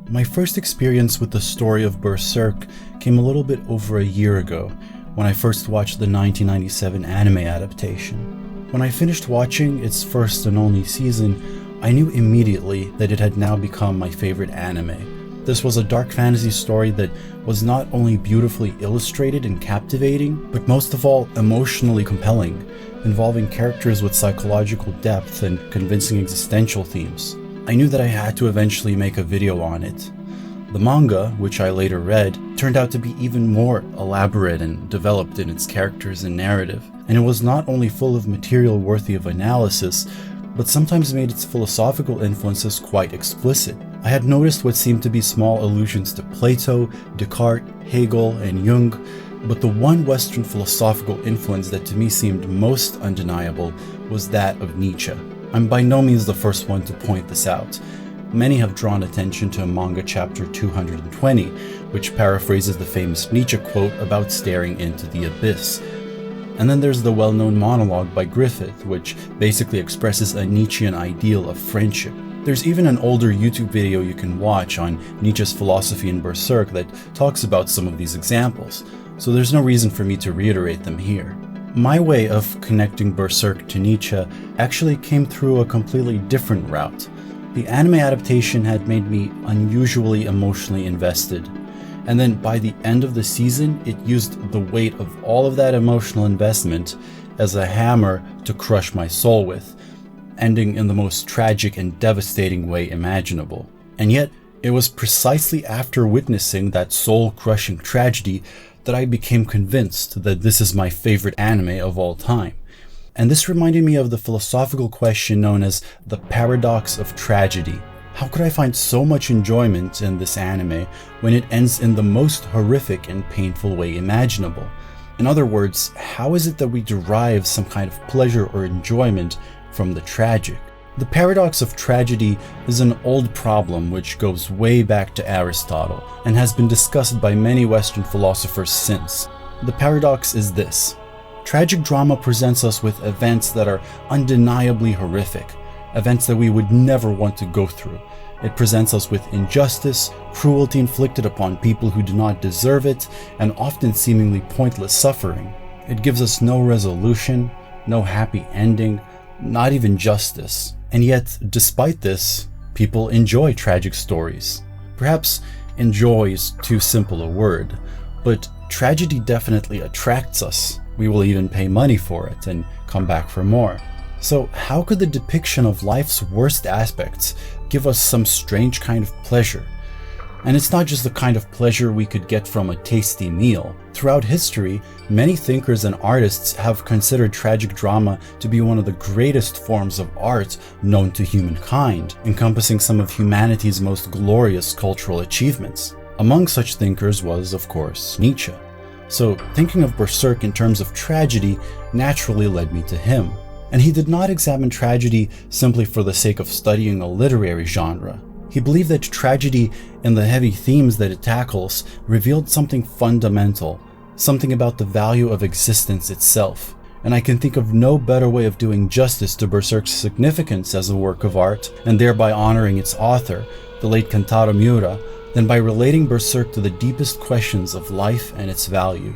My first experience with the story of Berserk came a little bit over a year ago, when I first watched the 1997 anime adaptation. When I finished watching its first and only season, I knew immediately that it had now become my favorite anime. This was a dark fantasy story that was not only beautifully illustrated and captivating, but most of all emotionally compelling, involving characters with psychological depth and convincing existential themes. I knew that I had to eventually make a video on it. The manga, which I later read, turned out to be even more elaborate and developed in its characters and narrative, and it was not only full of material worthy of analysis, but sometimes made its philosophical influences quite explicit. I had noticed what seemed to be small allusions to Plato, Descartes, Hegel, and Jung, but the one Western philosophical influence that to me seemed most undeniable was that of Nietzsche. I'm by no means the first one to point this out. Many have drawn attention to manga chapter 220, which paraphrases the famous Nietzsche quote about staring into the abyss. And then there's the well-known monologue by Griffith, which basically expresses a Nietzschean ideal of friendship. There's even an older YouTube video you can watch on Nietzsche's philosophy in Berserk that talks about some of these examples, so there's no reason for me to reiterate them here. My way of connecting Berserk to Nietzsche actually came through a completely different route. The anime adaptation had made me unusually emotionally invested, and then by the end of the season, it used the weight of all of that emotional investment as a hammer to crush my soul with, ending in the most tragic and devastating way imaginable. And yet, it was precisely after witnessing that soul-crushing tragedy that I became convinced that this is my favorite anime of all time. And this reminded me of the philosophical question known as the paradox of tragedy. How could I find so much enjoyment in this anime when it ends in the most horrific and painful way imaginable? In other words, how is it that we derive some kind of pleasure or enjoyment from the tragic? The paradox of tragedy is an old problem which goes way back to Aristotle and has been discussed by many Western philosophers since. The paradox is this: tragic drama presents us with events that are undeniably horrific, events that we would never want to go through. It presents us with injustice, cruelty inflicted upon people who do not deserve it, and often seemingly pointless suffering. It gives us no resolution, no happy ending, not even justice. And yet, despite this, people enjoy tragic stories. Perhaps enjoy is too simple a word, but tragedy definitely attracts us. We will even pay money for it and come back for more. So how could the depiction of life's worst aspects give us some strange kind of pleasure? And it's not just the kind of pleasure we could get from a tasty meal. Throughout history, many thinkers and artists have considered tragic drama to be one of the greatest forms of art known to humankind, encompassing some of humanity's most glorious cultural achievements. Among such thinkers was, of course, Nietzsche. So thinking of Berserk in terms of tragedy naturally led me to him. And he did not examine tragedy simply for the sake of studying a literary genre. He believed that tragedy and the heavy themes that it tackles revealed something fundamental, something about the value of existence itself. And I can think of no better way of doing justice to Berserk's significance as a work of art, and thereby honoring its author, the late Kentaro Miura, than by relating Berserk to the deepest questions of life and its value.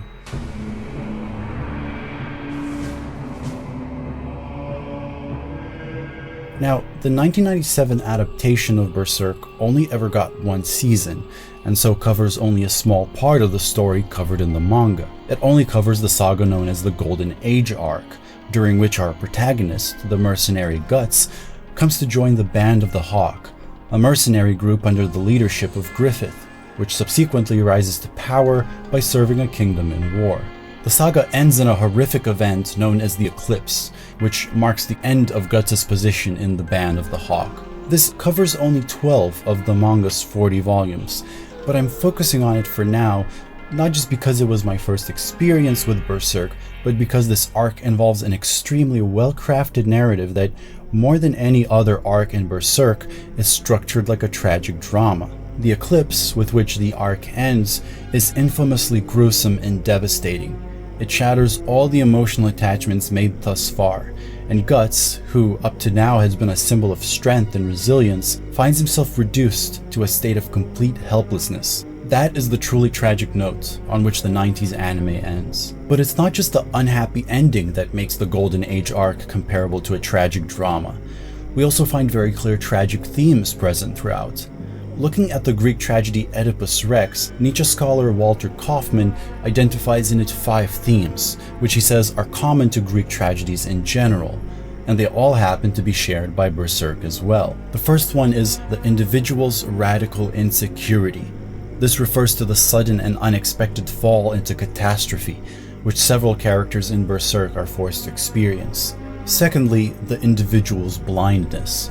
Now, the 1997 adaptation of Berserk only ever got one season, and so covers only a small part of the story covered in the manga. It only covers the saga known as the Golden Age arc, during which our protagonist, the mercenary Guts, comes to join the Band of the Hawk, a mercenary group under the leadership of Griffith, which subsequently rises to power by serving a kingdom in war. The saga ends in a horrific event known as the Eclipse, which marks the end of Guts' position in the Band of the Hawk. This covers only 12 of the manga's 40 volumes, but I'm focusing on it for now, not just because it was my first experience with Berserk, but because this arc involves an extremely well-crafted narrative that, more than any other arc in Berserk, is structured like a tragic drama. The eclipse with which the arc ends is infamously gruesome and devastating. It shatters all the emotional attachments made thus far, and Guts, who up to now has been a symbol of strength and resilience, finds himself reduced to a state of complete helplessness. That is the truly tragic note on which the 90s anime ends. But it's not just the unhappy ending that makes the Golden Age arc comparable to a tragic drama. We also find very clear tragic themes present throughout. Looking at the Greek tragedy Oedipus Rex, Nietzsche scholar Walter Kaufmann identifies in it 5 themes, which he says are common to Greek tragedies in general, and they all happen to be shared by Berserk as well. The first one is the individual's radical insecurity. This refers to the sudden and unexpected fall into catastrophe, which several characters in Berserk are forced to experience. Secondly, the individual's blindness.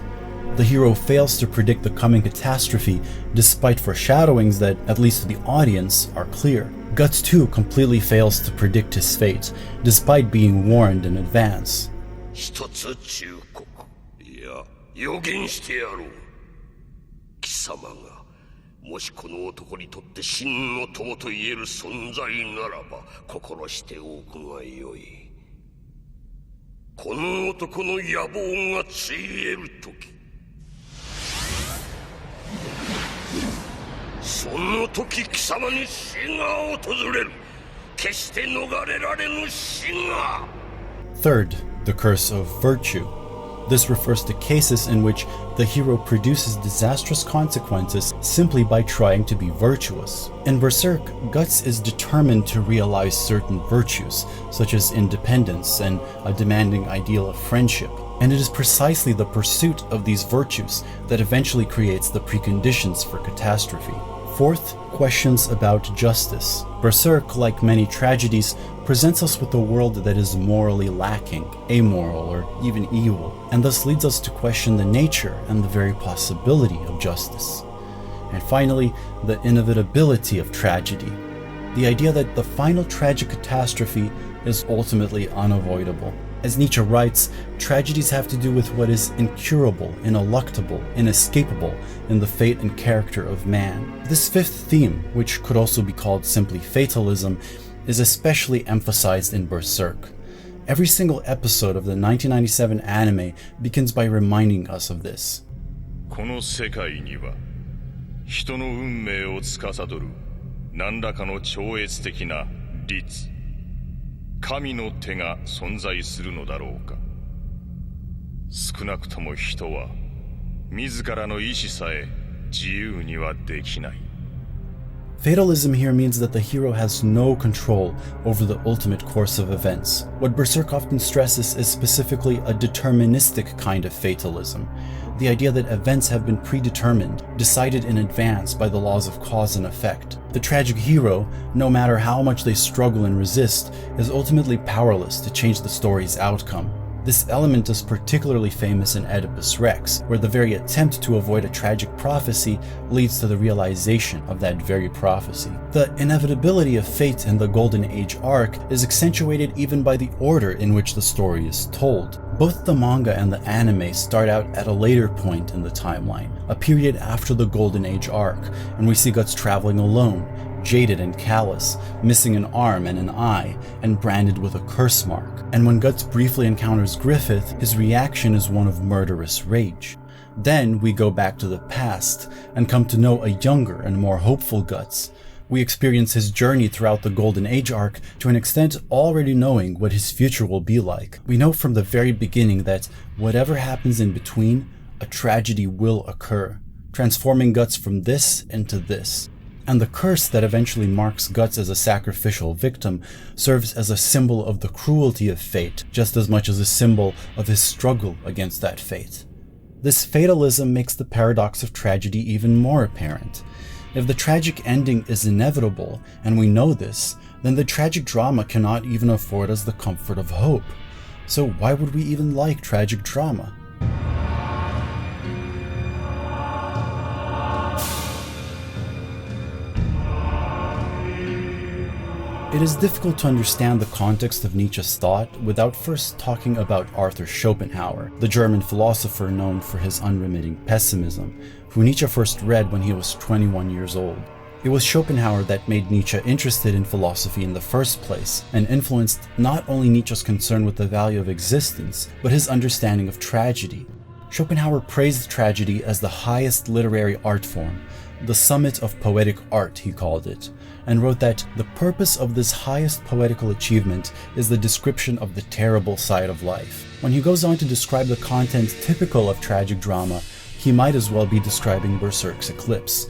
The hero fails to predict the coming catastrophe despite foreshadowings that, at least to the audience, are clear. Guts too completely fails to predict his fate, despite being warned in advance. 一つ忠告、いや予言してやろう。貴様がもしこの男にとって真の友と言える存在ならば心しておくがよい。この男の野望がついえる時、その時貴様に死が訪れる。決して逃れられぬ死が。Third, the curse of virtue. This refers to cases in which the hero produces disastrous consequences simply by trying to be virtuous. In Berserk, Guts is determined to realize certain virtues, such as independence and a demanding ideal of friendship. And it is precisely the pursuit of these virtues that eventually creates the preconditions for catastrophe. Fourth, questions about justice. Berserk, like many tragedies, presents us with a world that is morally lacking, amoral, or even evil, and thus leads us to question the nature and the very possibility of justice. And finally, the inevitability of tragedy. The idea that the final tragic catastrophe is ultimately unavoidable. As Nietzsche writes, tragedies have to do with what is incurable, ineluctable, inescapable in the fate and character of man. This fifth theme, which could also be called simply fatalism, is especially emphasized in Berserk. Every single episode of the 1997 anime begins by reminding us of this. この世界には人の運命を司る何らかの超越的な律、神の手が存在するのだろうか。少なくとも人は自らの意志さえ自由にはできない。Fatalism here means that the hero has no control over the ultimate course of events. What Berserk often stresses is specifically a deterministic kind of fatalism, the idea that events have been predetermined, decided in advance by the laws of cause and effect. The tragic hero, no matter how much they struggle and resist, is ultimately powerless to change the story's outcome. This element is particularly famous in Oedipus Rex, where the very attempt to avoid a tragic prophecy leads to the realization of that very prophecy. The inevitability of fate in the Golden Age arc is accentuated even by the order in which the story is told. Both the manga and the anime start out at a later point in the timeline, a period after the Golden Age arc, and we see Guts traveling alone, jaded and callous, missing an arm and an eye, and branded with a curse mark. And when Guts briefly encounters Griffith, his reaction is one of murderous rage. Then we go back to the past and come to know a younger and more hopeful Guts. We experience his journey throughout the Golden Age arc to an extent already knowing what his future will be like. We know from the very beginning that whatever happens in between, a tragedy will occur, transforming Guts from this into this. And the curse that eventually marks Guts as a sacrificial victim serves as a symbol of the cruelty of fate, just as much as a symbol of his struggle against that fate. This fatalism makes the paradox of tragedy even more apparent. If the tragic ending is inevitable, and we know this, then the tragic drama cannot even afford us the comfort of hope. So why would we even like tragic drama? It is difficult to understand the context of Nietzsche's thought without first talking about Arthur Schopenhauer, the German philosopher known for his unremitting pessimism, who Nietzsche first read when he was 21 years old. It was Schopenhauer that made Nietzsche interested in philosophy in the first place, and influenced not only Nietzsche's concern with the value of existence, but his understanding of tragedy. Schopenhauer praised tragedy as the highest literary art form, the summit of poetic art, he called it, and wrote that the purpose of this highest poetical achievement is the description of the terrible side of life. When he goes on to describe the content typical of tragic drama, he might as well be describing Berserk's eclipse.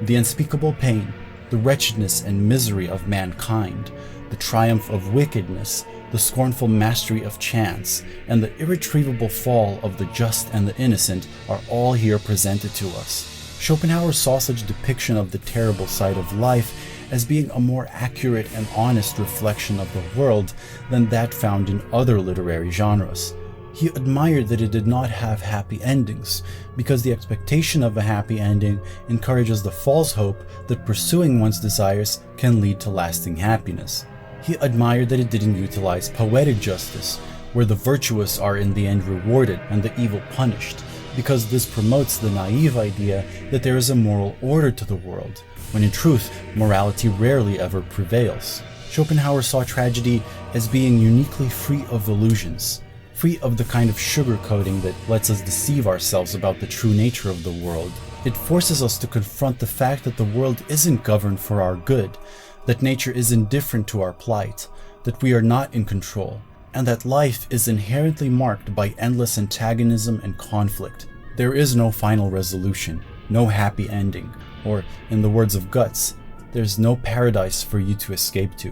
The unspeakable pain, the wretchedness and misery of mankind, the triumph of wickedness, the scornful mastery of chance, and the irretrievable fall of the just and the innocent are all here presented to us. Schopenhauer saw such depiction of the terrible side of life as being a more accurate and honest reflection of the world than that found in other literary genres. He admired that it did not have happy endings, because the expectation of a happy ending encourages the false hope that pursuing one's desires can lead to lasting happiness. He admired that it didn't utilize poetic justice, where the virtuous are in the end rewarded and the evil punished, because this promotes the naive idea that there is a moral order to the world, when in truth, morality rarely ever prevails. Schopenhauer saw tragedy as being uniquely free of illusions, free of the kind of sugarcoating that lets us deceive ourselves about the true nature of the world. It forces us to confront the fact that the world isn't governed for our good, that nature is indifferent to our plight, that we are not in control, and that life is inherently marked by endless antagonism and conflict. There is no final resolution, no happy ending, or, in the words of Guts, there's no paradise for you to escape to.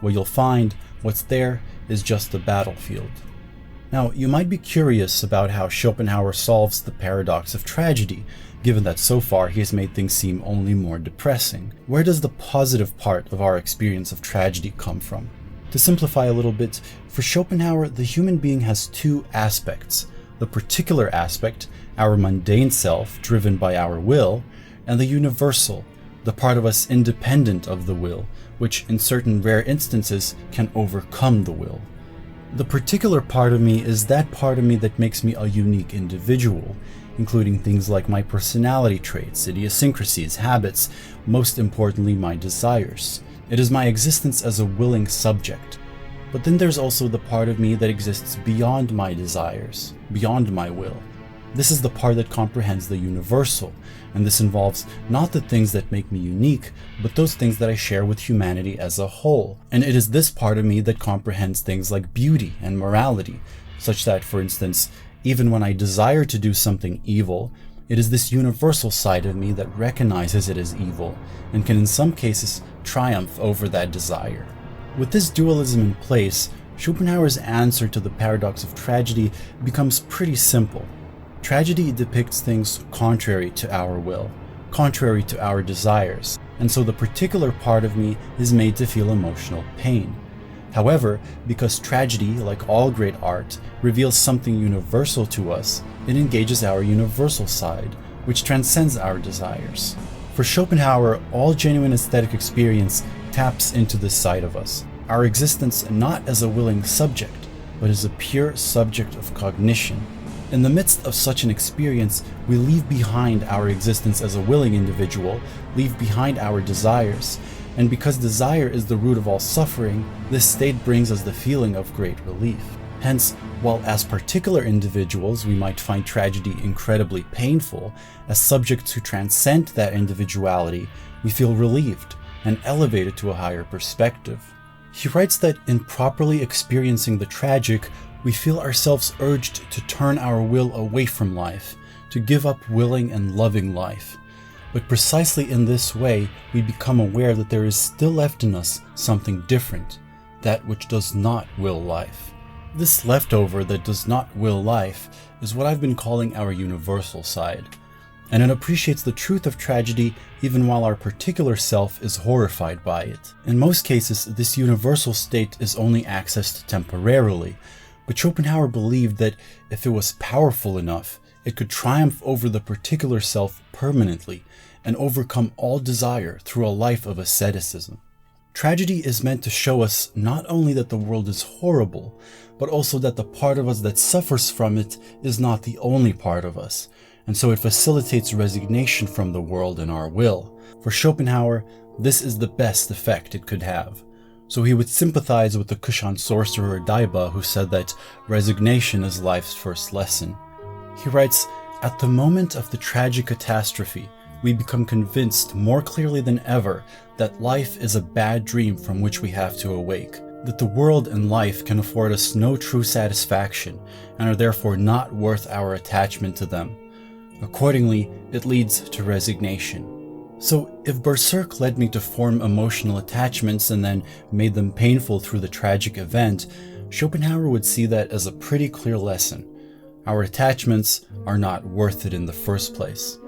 What you'll find, what's there, is just a battlefield. Now, you might be curious about how Schopenhauer solves the paradox of tragedy, given that so far he has made things seem only more depressing. Where does the positive part of our experience of tragedy come from? To simplify a little bit, for Schopenhauer, the human being has two aspects: the particular aspect, our mundane self, driven by our will, and the universal, the part of us independent of the will, which in certain rare instances can overcome the will. The particular part of me is that part of me that makes me a unique individual, including things like my personality traits, idiosyncrasies, habits, most importantly my desires. It is my existence as a willing subject. But then there's also the part of me that exists beyond my desires, beyond my will. This is the part that comprehends the universal, and this involves not the things that make me unique, but those things that I share with humanity as a whole. And it is this part of me that comprehends things like beauty and morality, such that, for instance, even when I desire to do something evil, it is this universal side of me that recognizes it as evil, and can in some cases triumph over that desire. With this dualism in place, Schopenhauer's answer to the paradox of tragedy becomes pretty simple. Tragedy depicts things contrary to our will, contrary to our desires, and so the particular part of me is made to feel emotional pain. However, because tragedy, like all great art, reveals something universal to us, it engages our universal side, which transcends our desires. For Schopenhauer, all genuine aesthetic experience taps into this side of us, our existence not as a willing subject, but as a pure subject of cognition. In the midst of such an experience, we leave behind our existence as a willing individual, leave behind our desires, and because desire is the root of all suffering, this state brings us the feeling of great relief. Hence, while as particular individuals we might find tragedy incredibly painful, as subjects who transcend that individuality, we feel relieved and elevated to a higher perspective. He writes that in properly experiencing the tragic, we feel ourselves urged to turn our will away from life, to give up willing and loving life. But precisely in this way, we become aware that there is still left in us something different, that which does not will life. This leftover that does not will life is what I've been calling our universal side, and it appreciates the truth of tragedy even while our particular self is horrified by it. In most cases, this universal state is only accessed temporarily, but Schopenhauer believed that if it was powerful enough, it could triumph over the particular self permanently and overcome all desire through a life of asceticism. Tragedy is meant to show us not only that the world is horrible, but also that the part of us that suffers from it is not the only part of us, and so it facilitates resignation from the world and our will. For Schopenhauer, this is the best effect it could have. So he would sympathize with the Kushan sorcerer Daiba, who said that resignation is life's first lesson. He writes, "At the moment of the tragic catastrophe, we become convinced more clearly than ever that life is a bad dream from which we have to awake, that the world and life can afford us no true satisfaction and are therefore not worth our attachment to them. Accordingly, it leads to resignation." So, if Berserk led me to form emotional attachments and then made them painful through the tragic event, Schopenhauer would see that as a pretty clear lesson. Our attachments are not worth it in the first place.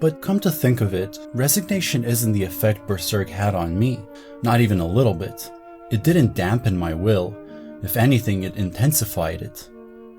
But come to think of it, resignation isn't the effect Berserk had on me, not even a little bit. It didn't dampen my will. If anything, it intensified it.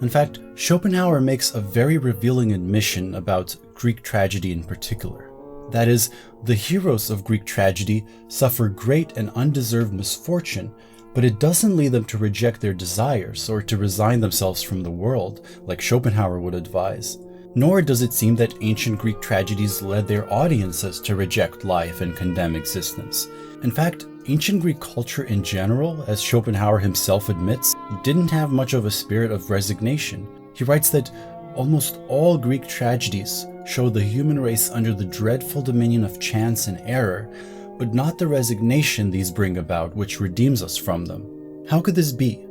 In fact, Schopenhauer makes a very revealing admission about Greek tragedy in particular. That is, the heroes of Greek tragedy suffer great and undeserved misfortune, but it doesn't lead them to reject their desires or to resign themselves from the world, like Schopenhauer would advise. Nor does it seem that ancient Greek tragedies led their audiences to reject life and condemn existence. In fact, ancient Greek culture in general, as Schopenhauer himself admits, didn't have much of a spirit of resignation. He writes that almost all Greek tragedies show the human race under the dreadful dominion of chance and error, but not the resignation these bring about which redeems us from them. How could this be?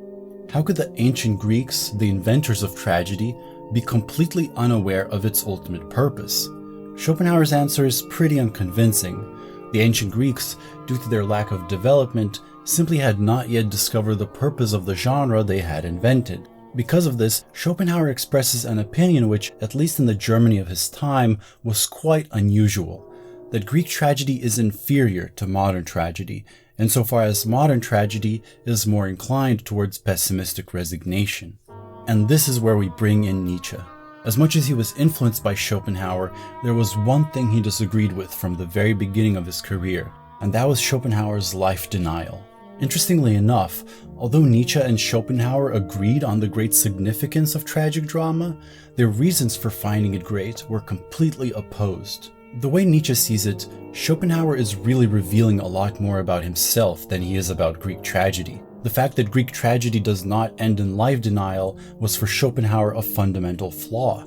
How could the ancient Greeks, the inventors of tragedy, be completely unaware of its ultimate purpose? Schopenhauer's answer is pretty unconvincing. The ancient Greeks, due to their lack of development, simply had not yet discovered the purpose of the genre they had invented. Because of this, Schopenhauer expresses an opinion which, at least in the Germany of his time, was quite unusual, that Greek tragedy is inferior to modern tragedy, insofar as modern tragedy is more inclined towards pessimistic resignation. And this is where we bring in Nietzsche. As much as he was influenced by Schopenhauer, there was one thing he disagreed with from the very beginning of his career, and that was Schopenhauer's life denial. Interestingly enough, although Nietzsche and Schopenhauer agreed on the great significance of tragic drama, their reasons for finding it great were completely opposed. The way Nietzsche sees it, Schopenhauer is really revealing a lot more about himself than he is about Greek tragedy. The fact that Greek tragedy does not end in life denial was for Schopenhauer a fundamental flaw,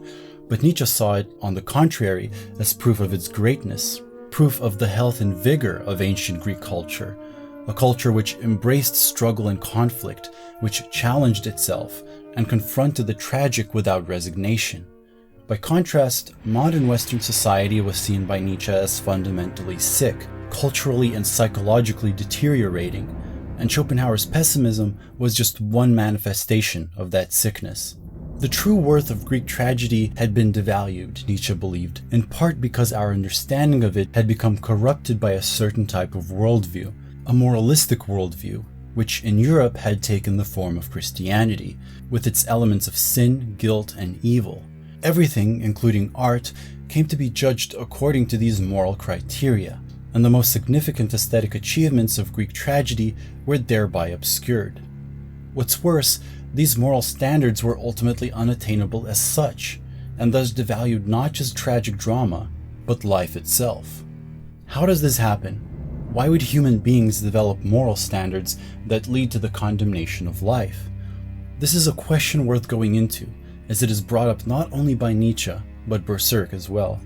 but Nietzsche saw it, on the contrary, as proof of its greatness, proof of the health and vigor of ancient Greek culture, a culture which embraced struggle and conflict, which challenged itself, and confronted the tragic without resignation. By contrast, modern Western society was seen by Nietzsche as fundamentally sick, culturally and psychologically deteriorating, and Schopenhauer's pessimism was just one manifestation of that sickness. The true worth of Greek tragedy had been devalued, Nietzsche believed, in part because our understanding of it had become corrupted by a certain type of worldview, a moralistic worldview, which in Europe had taken the form of Christianity, with its elements of sin, guilt, and evil. Everything, including art, came to be judged according to these moral criteria, and the most significant aesthetic achievements of Greek tragedy were thereby obscured. What's worse, these moral standards were ultimately unattainable as such, and thus devalued not just tragic drama, but life itself. How does this happen? Why would human beings develop moral standards that lead to the condemnation of life? This is a question worth going into, as it is brought up not only by Nietzsche, but Berserk as well.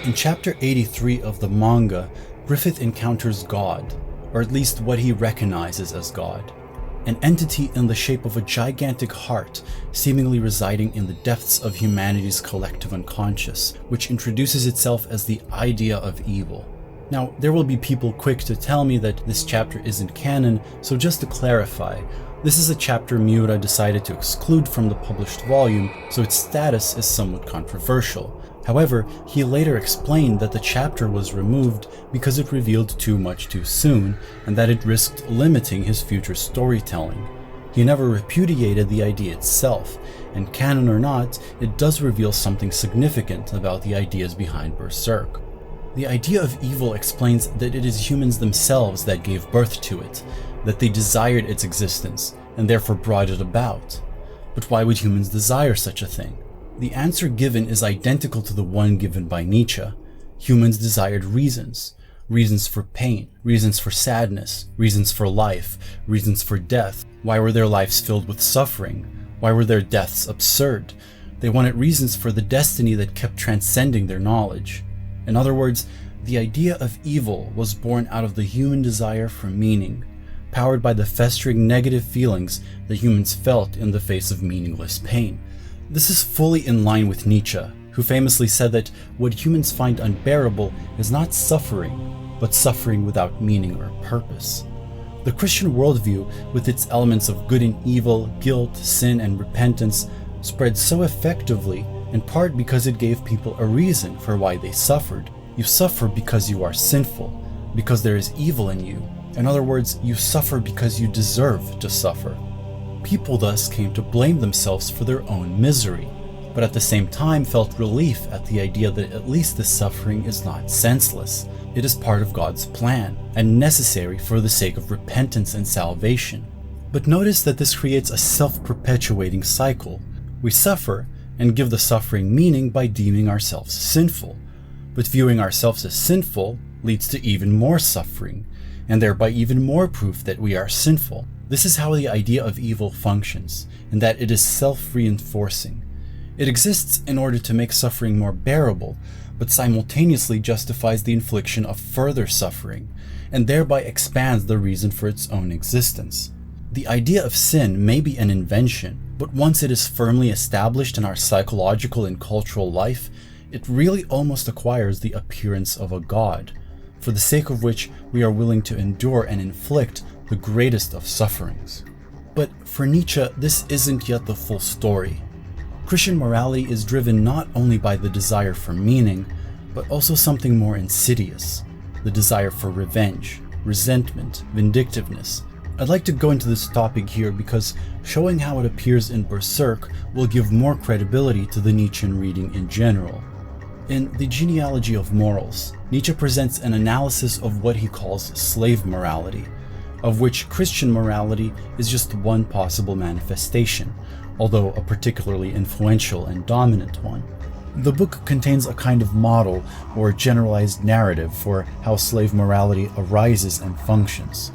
In chapter 83 of the manga, Griffith encounters God, or at least what he recognizes as God, an entity in the shape of a gigantic heart, seemingly residing in the depths of humanity's collective unconscious, which introduces itself as the idea of evil. Now, there will be people quick to tell me that this chapter isn't canon, so just to clarify, this is a chapter Miura decided to exclude from the published volume, so its status is somewhat controversial. However, he later explained that the chapter was removed because it revealed too much too soon, and that it risked limiting his future storytelling. He never repudiated the idea itself, and canon or not, it does reveal something significant about the ideas behind Berserk. The idea of evil explains that it is humans themselves that gave birth to it, that they desired its existence and therefore brought it about. But why would humans desire such a thing? The answer given is identical to the one given by Nietzsche. Humans desired reasons. Reasons for pain, reasons for sadness, reasons for life, reasons for death. Why were their lives filled with suffering? Why were their deaths absurd? They wanted reasons for the destiny that kept transcending their knowledge. In other words, the idea of evil was born out of the human desire for meaning, powered by the festering negative feelings that humans felt in the face of meaningless pain. This is fully in line with Nietzsche, who famously said that what humans find unbearable is not suffering, but suffering without meaning or purpose. The Christian worldview, with its elements of good and evil, guilt, sin, and repentance, spread so effectively, in part because it gave people a reason for why they suffered. You suffer because you are sinful, because there is evil in you. In other words, you suffer because you deserve to suffer. People thus came to blame themselves for their own misery, but at the same time felt relief at the idea that at least this suffering is not senseless. It is part of God's plan and necessary for the sake of repentance and salvation. But notice that this creates a self-perpetuating cycle. We suffer and give the suffering meaning by deeming ourselves sinful. But viewing ourselves as sinful leads to even more suffering, and thereby even more proof that we are sinful. This is how the idea of evil functions, in that it is self-reinforcing. It exists in order to make suffering more bearable, but simultaneously justifies the infliction of further suffering, and thereby expands the reason for its own existence. The idea of sin may be an invention, but once it is firmly established in our psychological and cultural life, it really almost acquires the appearance of a god, for the sake of which we are willing to endure and inflict the greatest of sufferings. But for Nietzsche, this isn't yet the full story. Christian morality is driven not only by the desire for meaning, but also something more insidious, the desire for revenge, resentment, vindictiveness. I'd like to go into this topic here because showing how it appears in Berserk will give more credibility to the Nietzschean reading in general. In The Genealogy of Morals, Nietzsche presents an analysis of what he calls slave morality, of which Christian morality is just one possible manifestation, although a particularly influential and dominant one. The book contains a kind of model or generalized narrative for how slave morality arises and functions.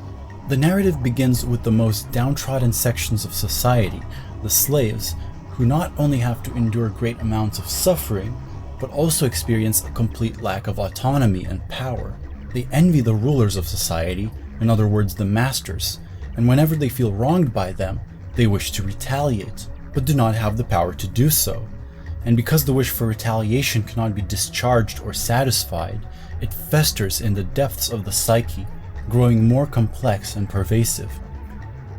The narrative begins with the most downtrodden sections of society, the slaves, who not only have to endure great amounts of suffering, but also experience a complete lack of autonomy and power. They envy the rulers of society, in other words the masters, and whenever they feel wronged by them, they wish to retaliate, but do not have the power to do so. And because the wish for retaliation cannot be discharged or satisfied, it festers in the depths of the psyche, growing more complex and pervasive.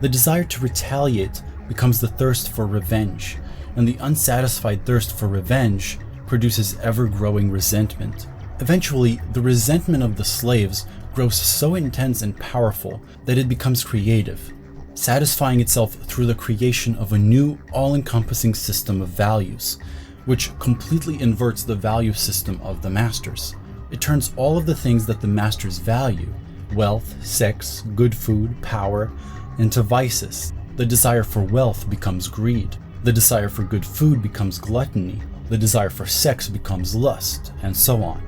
The desire to retaliate becomes the thirst for revenge, and the unsatisfied thirst for revenge produces ever-growing resentment. Eventually, the resentment of the slaves grows so intense and powerful that it becomes creative, satisfying itself through the creation of a new, all-encompassing system of values, which completely inverts the value system of the masters. It turns all of the things that the masters value, wealth, sex, good food, power, into vices. The desire for wealth becomes greed. The desire for good food becomes gluttony. The desire for sex becomes lust, and so on.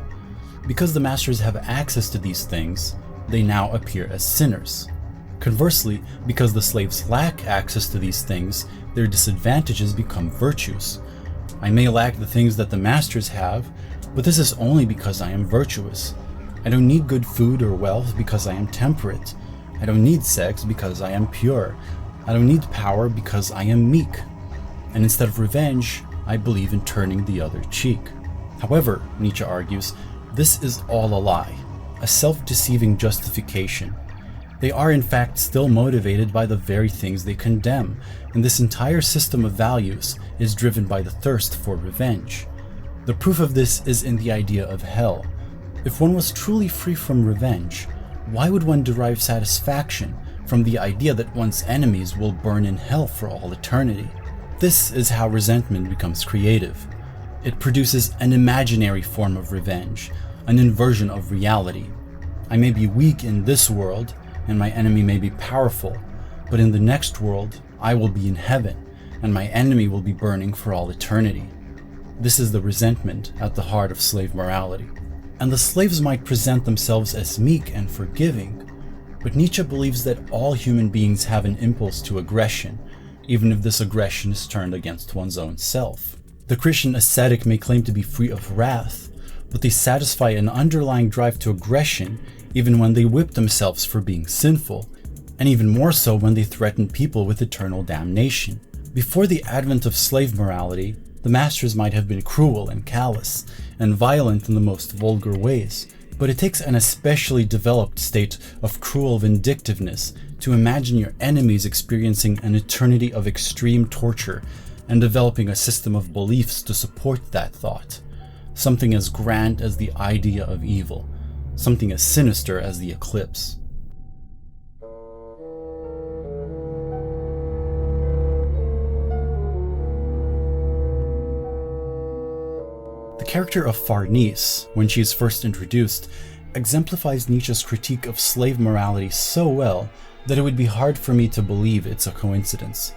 Because the masters have access to these things, they now appear as sinners. Conversely, because the slaves lack access to these things, their disadvantages become virtues. I may lack the things that the masters have, but this is only because I am virtuous. I don't need good food or wealth because I am temperate. I don't need sex because I am pure. I don't need power because I am meek. And instead of revenge, I believe in turning the other cheek. However, Nietzsche argues, this is all a lie, a self-deceiving justification. They are in fact still motivated by the very things they condemn, and this entire system of values is driven by the thirst for revenge. The proof of this is in the idea of hell. If one was truly free from revenge, why would one derive satisfaction from the idea that one's enemies will burn in hell for all eternity? This is how resentment becomes creative. It produces an imaginary form of revenge, an inversion of reality. I may be weak in this world, and my enemy may be powerful, but in the next world, I will be in heaven, and my enemy will be burning for all eternity. This is the resentment at the heart of slave morality. And the slaves might present themselves as meek and forgiving, but Nietzsche believes that all human beings have an impulse to aggression, even if this aggression is turned against one's own self. The Christian ascetic may claim to be free of wrath, but they satisfy an underlying drive to aggression even when they whip themselves for being sinful, and even more so when they threaten people with eternal damnation. Before the advent of slave morality, the masters might have been cruel and callous, and violent in the most vulgar ways, but it takes an especially developed state of cruel vindictiveness to imagine your enemies experiencing an eternity of extreme torture and developing a system of beliefs to support that thought. Something as grand as the idea of evil, something as sinister as the eclipse. The character of Farnese, when she is first introduced, exemplifies Nietzsche's critique of slave morality so well that it would be hard for me to believe it's a coincidence.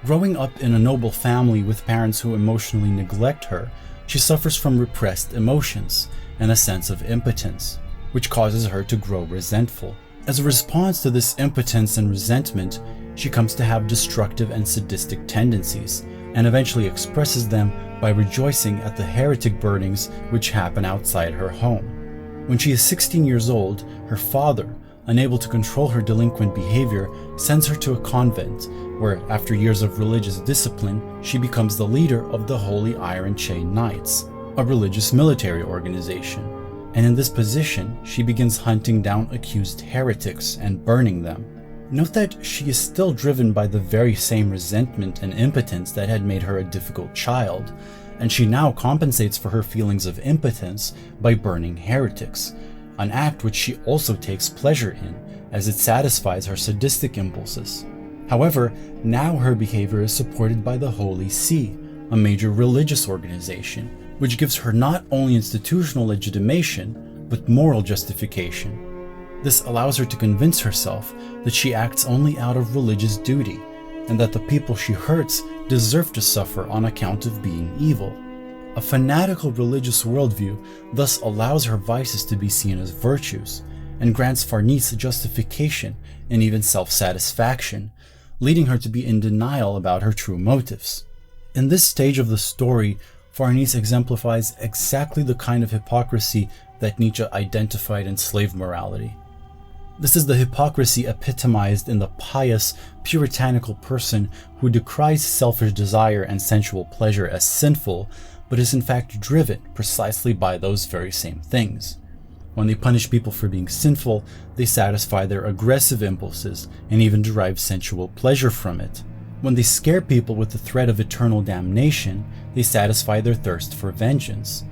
Growing up in a noble family with parents who emotionally neglect her, she suffers from repressed emotions and a sense of impotence, which causes her to grow resentful. As a response to this impotence and resentment, she comes to have destructive and sadistic tendencies, and eventually expresses them by rejoicing at the heretic burnings which happen outside her home. When she is 16 years old, her father, unable to control her delinquent behavior, sends her to a convent, where, after years of religious discipline, she becomes the leader of the Holy Iron Chain Knights, a religious military organization. And in this position, she begins hunting down accused heretics and burning them. Note that she is still driven by the very same resentment and impotence that had made her a difficult child, and she now compensates for her feelings of impotence by burning heretics, an act which she also takes pleasure in, as it satisfies her sadistic impulses. However, now her behavior is supported by the Holy See, a major religious organization, which gives her not only institutional legitimation, but moral justification. This allows her to convince herself that she acts only out of religious duty, and that the people she hurts deserve to suffer on account of being evil. A fanatical religious worldview thus allows her vices to be seen as virtues, and grants Farnese justification and even self-satisfaction, leading her to be in denial about her true motives. In this stage of the story, Farnese exemplifies exactly the kind of hypocrisy that Nietzsche identified in slave morality. This is the hypocrisy epitomized in the pious, puritanical person who decries selfish desire and sensual pleasure as sinful, but is in fact driven precisely by those very same things. When they punish people for being sinful, they satisfy their aggressive impulses and even derive sensual pleasure from it. When they scare people with the threat of eternal damnation, they satisfy their thirst for vengeance.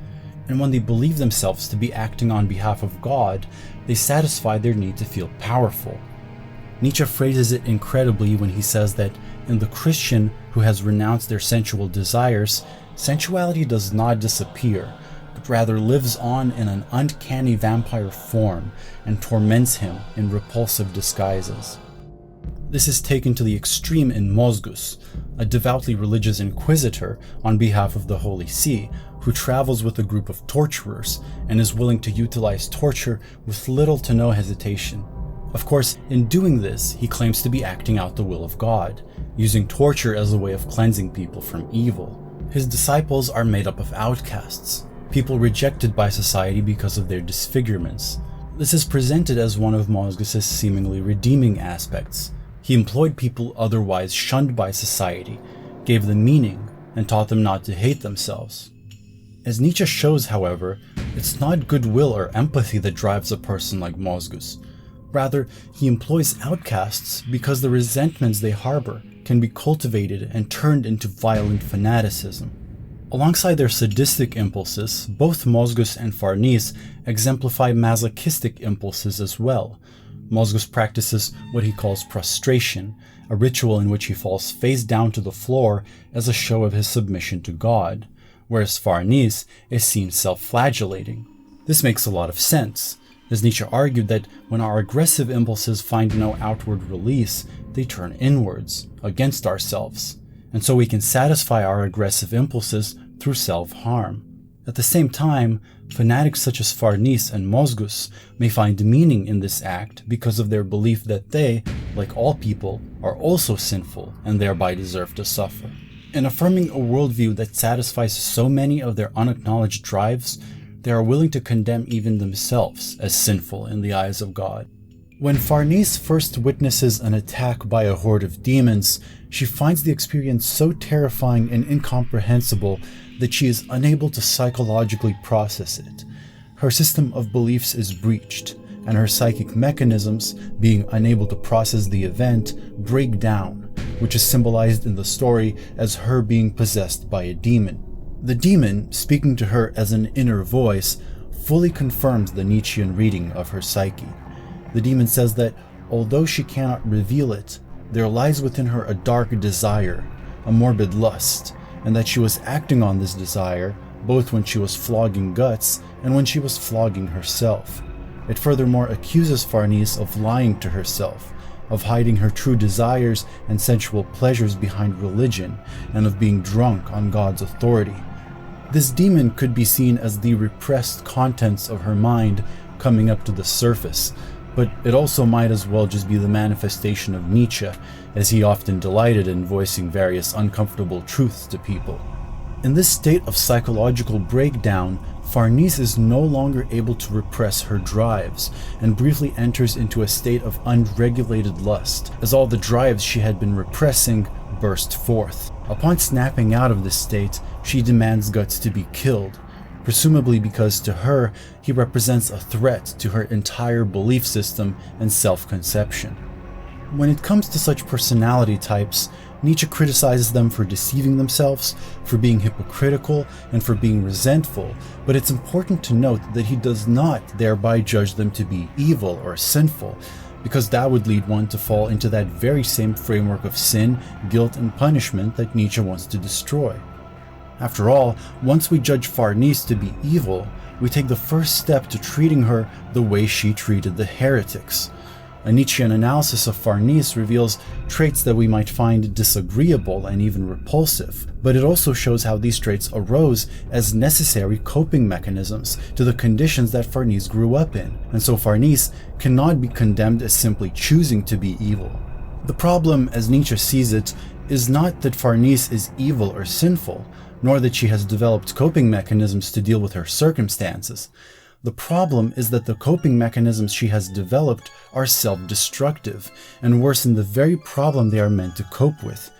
And when they believe themselves to be acting on behalf of God, they satisfy their need to feel powerful. Nietzsche phrases it incredibly when he says that in the Christian who has renounced their sensual desires, sensuality does not disappear, but rather lives on in an uncanny vampire form and torments him in repulsive disguises. This is taken to the extreme in Mozgus, a devoutly religious inquisitor on behalf of the Holy See, who travels with a group of torturers and is willing to utilize torture with little to no hesitation. Of course, in doing this, he claims to be acting out the will of God, using torture as a way of cleansing people from evil. His disciples are made up of outcasts, people rejected by society because of their disfigurements. This is presented as one of Mozgus's seemingly redeeming aspects. He employed people otherwise shunned by society, gave them meaning, and taught them not to hate themselves. As Nietzsche shows, however, it's not goodwill or empathy that drives a person like Mozgus. Rather, he employs outcasts because the resentments they harbor can be cultivated and turned into violent fanaticism. Alongside their sadistic impulses, both Mozgus and Farnese exemplify masochistic impulses as well. Mozgus practices what he calls prostration, a ritual in which he falls face down to the floor as a show of his submission to God, whereas Farnese is seen self-flagellating. This makes a lot of sense. as Nietzsche argued that when our aggressive impulses find no outward release, they turn inwards, against ourselves, and so we can satisfy our aggressive impulses through self-harm. At the same time, fanatics such as Farnese and Mozgus may find meaning in this act because of their belief that they, like all people, are also sinful and thereby deserve to suffer. In affirming a worldview that satisfies so many of their unacknowledged drives, they are willing to condemn even themselves as sinful in the eyes of God. When Farnese first witnesses an attack by a horde of demons, she finds the experience so terrifying and incomprehensible that she is unable to psychologically process it. Her system of beliefs is breached, and her psychic mechanisms, being unable to process the event, break down, which is symbolized in the story as her being possessed by a demon. The demon, speaking to her as an inner voice, fully confirms the Nietzschean reading of her psyche. The demon says that, although she cannot reveal it, there lies within her a dark desire, a morbid lust, and that she was acting on this desire both when she was flogging Guts and when she was flogging herself. It furthermore accuses Farnese of lying to herself, of hiding her true desires and sensual pleasures behind religion, and of being drunk on God's authority. This demon could be seen as the repressed contents of her mind coming up to the surface, but it also might as well just be the manifestation of Nietzsche, as he often delighted in voicing various uncomfortable truths to people. In this state of psychological breakdown, Farnese is no longer able to repress her drives, and briefly enters into a state of unregulated lust, as all the drives she had been repressing burst forth. Upon snapping out of this state, she demands Guts to be killed, presumably because to her, he represents a threat to her entire belief system and self-conception. When it comes to such personality types, Nietzsche criticizes them for deceiving themselves, for being hypocritical, and for being resentful, but it's important to note that he does not thereby judge them to be evil or sinful, because that would lead one to fall into that very same framework of sin, guilt, and punishment that Nietzsche wants to destroy. After all, once we judge Farnese to be evil, we take the first step to treating her the way she treated the heretics. A Nietzschean analysis of Farnese reveals traits that we might find disagreeable and even repulsive, but it also shows how these traits arose as necessary coping mechanisms to the conditions that Farnese grew up in, and so Farnese cannot be condemned as simply choosing to be evil. The problem, as Nietzsche sees it, is not that Farnese is evil or sinful, nor that she has developed coping mechanisms to deal with her circumstances. The problem is that the coping mechanisms she has developed are self-destructive and worsen the very problem they are meant to cope with.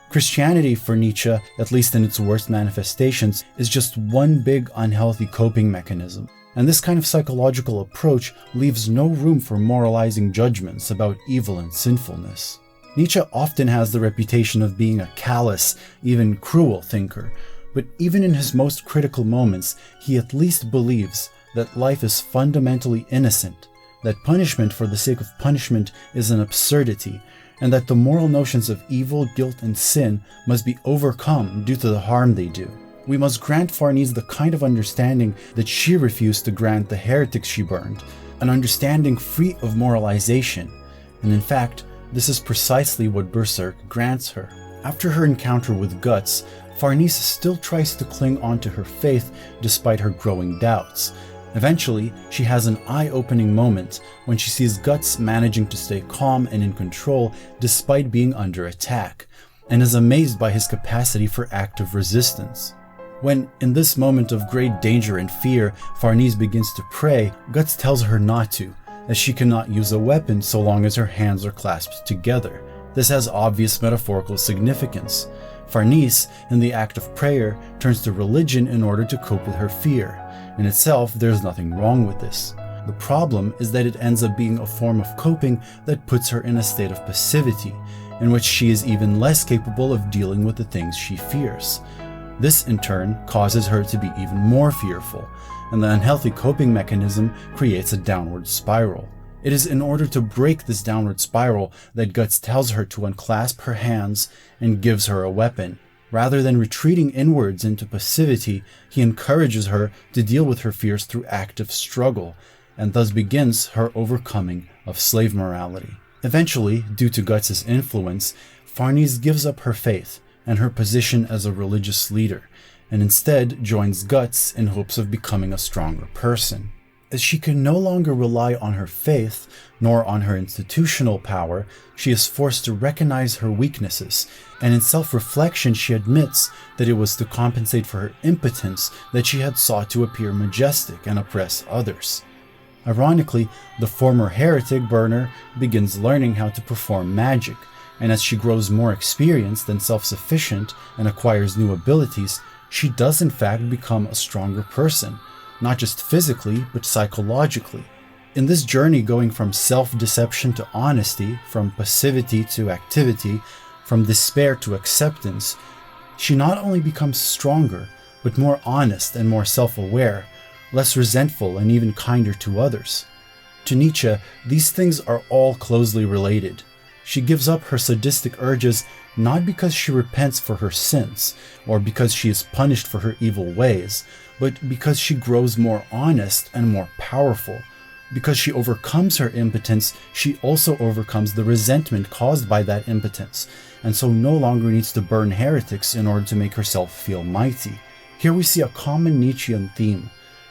Christianity, for Nietzsche, at least in its worst manifestations, is just one big unhealthy coping mechanism. And this kind of psychological approach leaves no room for moralizing judgments about evil and sinfulness. Nietzsche often has the reputation of being a callous, even cruel thinker, but even in his most critical moments, he at least believes that life is fundamentally innocent, that punishment for the sake of punishment is an absurdity, and that the moral notions of evil, guilt, and sin must be overcome due to the harm they do. We must grant Farnese the kind of understanding that she refused to grant the heretics she burned, an understanding free of moralization, and in fact, this is precisely what Berserk grants her. After her encounter with Guts, Farnese still tries to cling onto her faith despite her growing doubts. Eventually, she has an eye-opening moment when she sees Guts managing to stay calm and in control despite being under attack, and is amazed by his capacity for active resistance. When, in this moment of great danger and fear, Farnese begins to pray, Guts tells her not to, as she cannot use a weapon so long as her hands are clasped together. This has obvious metaphorical significance. Farnese, in the act of prayer, turns to religion in order to cope with her fear. In itself, there's nothing wrong with this. The problem is that it ends up being a form of coping that puts her in a state of passivity, in which she is even less capable of dealing with the things she fears. This, in turn, causes her to be even more fearful, and the unhealthy coping mechanism creates a downward spiral. It is in order to break this downward spiral that Guts tells her to unclasp her hands and gives her a weapon. Rather than retreating inwards into passivity, he encourages her to deal with her fears through active struggle, and thus begins her overcoming of slave morality. Eventually, due to Guts' influence, Farnese gives up her faith and her position as a religious leader, and instead joins Guts in hopes of becoming a stronger person. As she can no longer rely on her faith, nor on her institutional power, she is forced to recognize her weaknesses, and in self-reflection she admits that it was to compensate for her impotence that she had sought to appear majestic and oppress others. Ironically, the former heretic burner begins learning how to perform magic, and as she grows more experienced and self-sufficient and acquires new abilities, she does in fact become a stronger person, not just physically, but psychologically. In this journey going from self-deception to honesty, from passivity to activity, from despair to acceptance, she not only becomes stronger, but more honest and more self-aware, less resentful and even kinder to others. To Nietzsche, these things are all closely related. She gives up her sadistic urges not because she repents for her sins, or because she is punished for her evil ways, but because she grows more honest and more powerful. Because she overcomes her impotence, she also overcomes the resentment caused by that impotence, and so no longer needs to burn heretics in order to make herself feel mighty. Here we see a common Nietzschean theme,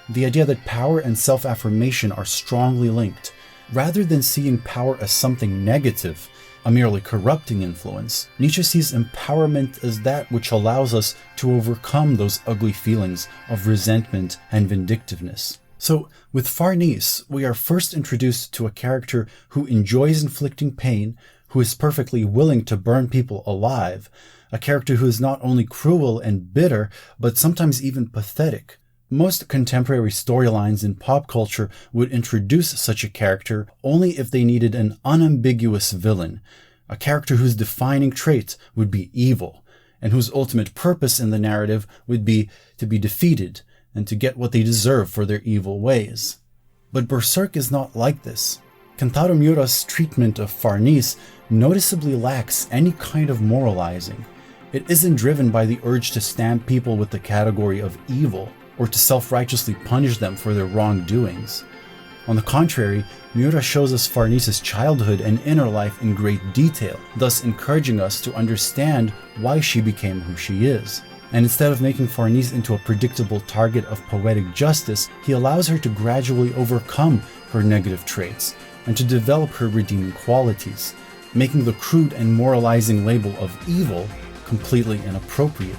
the idea that power and self-affirmation are strongly linked. Rather than seeing power as something negative, a merely corrupting influence, Nietzsche sees empowerment as that which allows us to overcome those ugly feelings of resentment and vindictiveness. So, with Farnese, we are first introduced to a character who enjoys inflicting pain, who is perfectly willing to burn people alive, a character who is not only cruel and bitter, but sometimes even pathetic. Most contemporary storylines in pop culture would introduce such a character only if they needed an unambiguous villain, a character whose defining trait would be evil, and whose ultimate purpose in the narrative would be to be defeated and to get what they deserve for their evil ways. But Berserk is not like this. Kentaro Miura's treatment of Farnese noticeably lacks any kind of moralizing. It isn't driven by the urge to stamp people with the category of evil, or to self-righteously punish them for their wrongdoings. On the contrary, Miura shows us Farnese's childhood and inner life in great detail, thus encouraging us to understand why she became who she is. And instead of making Farnese into a predictable target of poetic justice, he allows her to gradually overcome her negative traits and to develop her redeeming qualities, making the crude and moralizing label of evil completely inappropriate.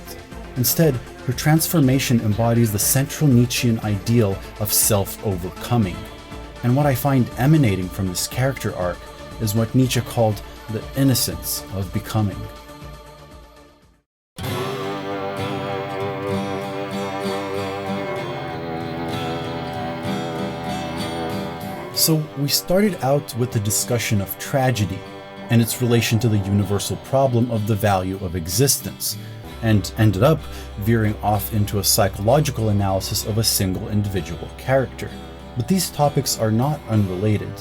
Instead, her transformation embodies the central Nietzschean ideal of self-overcoming. And what I find emanating from this character arc is what Nietzsche called the innocence of becoming. So we started out with the discussion of tragedy and its relation to the universal problem of the value of existence, and ended up veering off into a psychological analysis of a single individual character. But these topics are not unrelated.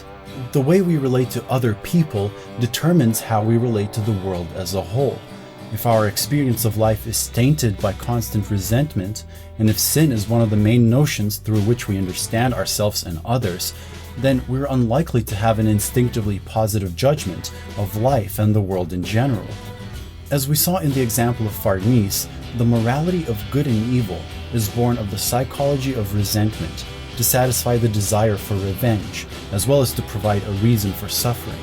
The way we relate to other people determines how we relate to the world as a whole. If our experience of life is tainted by constant resentment, and if sin is one of the main notions through which we understand ourselves and others, then we're unlikely to have an instinctively positive judgment of life and the world in general. As we saw in the example of Farnese, the morality of good and evil is born of the psychology of resentment, to satisfy the desire for revenge, as well as to provide a reason for suffering.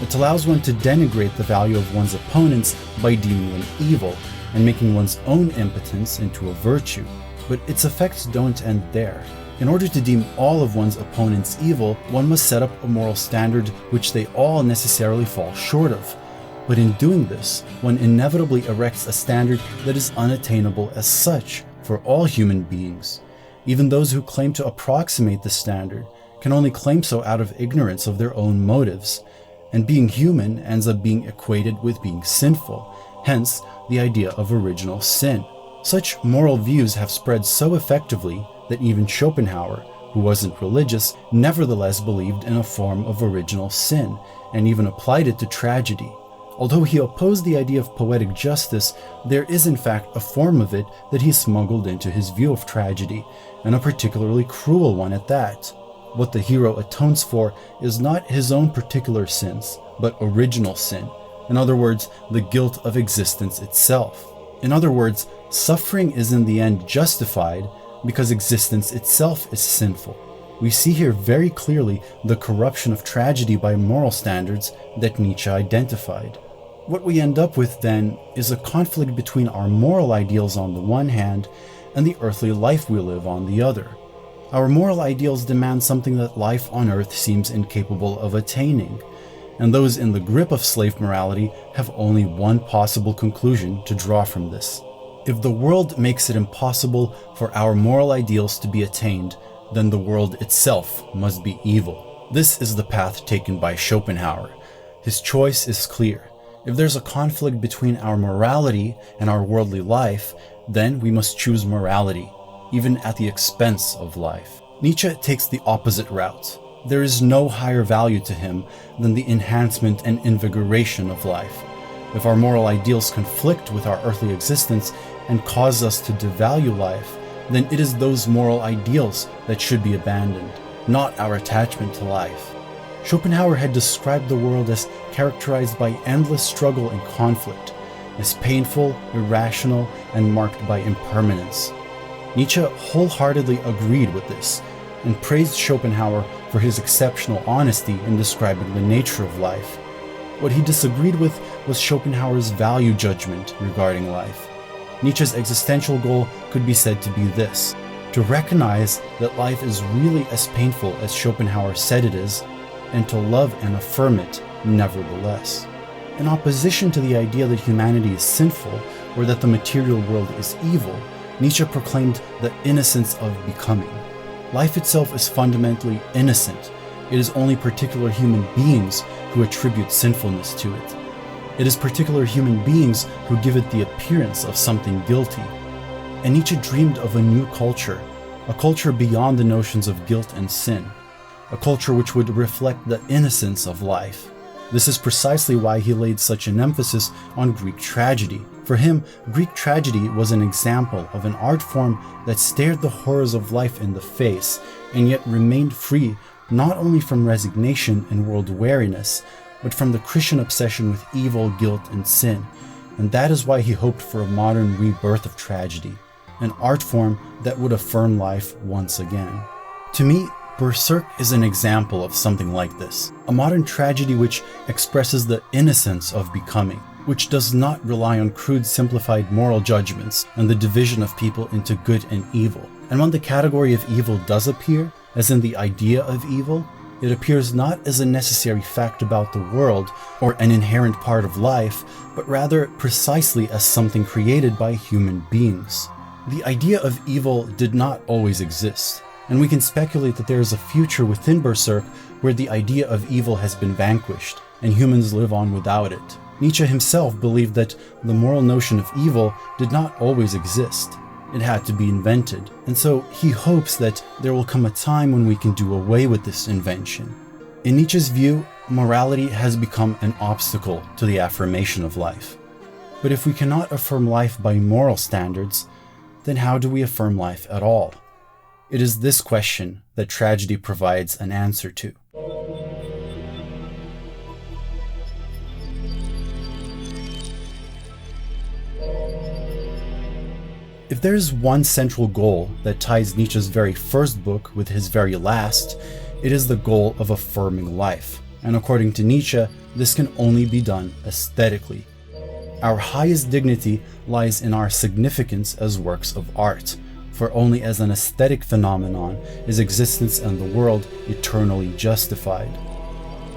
It allows one to denigrate the value of one's opponents by deeming them evil, and making one's own impotence into a virtue. But its effects don't end there. In order to deem all of one's opponents evil, one must set up a moral standard which they all necessarily fall short of. But in doing this, one inevitably erects a standard that is unattainable as such for all human beings. Even those who claim to approximate the standard can only claim so out of ignorance of their own motives, and being human ends up being equated with being sinful, hence the idea of original sin. Such moral views have spread so effectively that even Schopenhauer, who wasn't religious, nevertheless believed in a form of original sin, and even applied it to tragedy. Although he opposed the idea of poetic justice, there is in fact a form of it that he smuggled into his view of tragedy, and a particularly cruel one at that. What the hero atones for is not his own particular sins, but original sin. In other words, the guilt of existence itself. In other words, suffering is in the end justified because existence itself is sinful. We see here very clearly the corruption of tragedy by moral standards that Nietzsche identified. What we end up with then is a conflict between our moral ideals on the one hand and the earthly life we live on the other. Our moral ideals demand something that life on earth seems incapable of attaining, and those in the grip of slave morality have only one possible conclusion to draw from this. If the world makes it impossible for our moral ideals to be attained, then the world itself must be evil. This is the path taken by Schopenhauer. His choice is clear. If there's a conflict between our morality and our worldly life, then we must choose morality, even at the expense of life. Nietzsche takes the opposite route. There is no higher value to him than the enhancement and invigoration of life. If our moral ideals conflict with our earthly existence and cause us to devalue life, then it is those moral ideals that should be abandoned, not our attachment to life. Schopenhauer had described the world as characterized by endless struggle and conflict, as painful, irrational, and marked by impermanence. Nietzsche wholeheartedly agreed with this and praised Schopenhauer for his exceptional honesty in describing the nature of life. What he disagreed with was Schopenhauer's value judgment regarding life. Nietzsche's existential goal could be said to be this: to recognize that life is really as painful as Schopenhauer said it is, and to love and affirm it nevertheless. In opposition to the idea that humanity is sinful or that the material world is evil, Nietzsche proclaimed the innocence of becoming. Life itself is fundamentally innocent. It is only particular human beings who attribute sinfulness to it. It is particular human beings who give it the appearance of something guilty. And Nietzsche dreamed of a new culture, a culture beyond the notions of guilt and sin, a culture which would reflect the innocence of life. This is precisely why he laid such an emphasis on Greek tragedy. For him, Greek tragedy was an example of an art form that stared the horrors of life in the face and yet remained free not only from resignation and world weariness, but from the Christian obsession with evil, guilt, and sin. And that is why he hoped for a modern rebirth of tragedy, an art form that would affirm life once again. To me, Berserk is an example of something like this, a modern tragedy which expresses the innocence of becoming, which does not rely on crude simplified moral judgments and the division of people into good and evil. And when the category of evil does appear, as in the idea of evil, it appears not as a necessary fact about the world or an inherent part of life, but rather precisely as something created by human beings. The idea of evil did not always exist, and we can speculate that there is a future within Berserk where the idea of evil has been vanquished and humans live on without it. Nietzsche himself believed that the moral notion of evil did not always exist. It had to be invented, and so he hopes that there will come a time when we can do away with this invention. In Nietzsche's view, morality has become an obstacle to the affirmation of life. But if we cannot affirm life by moral standards, then how do we affirm life at all? It is this question that tragedy provides an answer to. If there is one central goal that ties Nietzsche's very first book with his very last, it is the goal of affirming life. And according to Nietzsche, this can only be done aesthetically. Our highest dignity lies in our significance as works of art, for only as an aesthetic phenomenon is existence and the world eternally justified.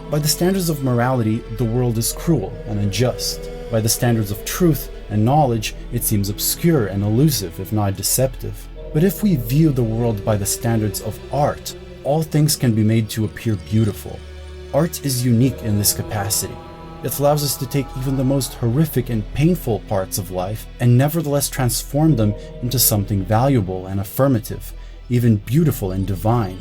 By the standards of morality, the world is cruel and unjust. By the standards of truth and knowledge, it seems obscure and elusive, if not deceptive. But if we view the world by the standards of art, all things can be made to appear beautiful. Art is unique in this capacity. It allows us to take even the most horrific and painful parts of life and nevertheless transform them into something valuable and affirmative, even beautiful and divine.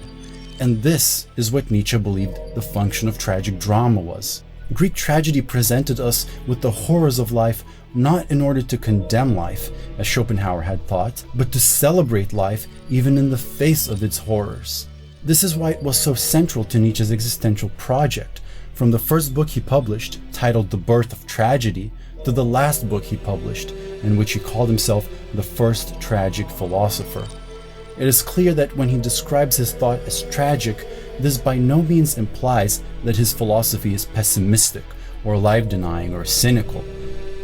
And this is what Nietzsche believed the function of tragic drama was. Greek tragedy presented us with the horrors of life not in order to condemn life, as Schopenhauer had thought, but to celebrate life even in the face of its horrors. This is why it was so central to Nietzsche's existential project, from the first book he published, titled The Birth of Tragedy, to the last book he published, in which he called himself the first tragic philosopher. It is clear that when he describes his thought as tragic, this by no means implies that his philosophy is pessimistic, or life-denying, or cynical.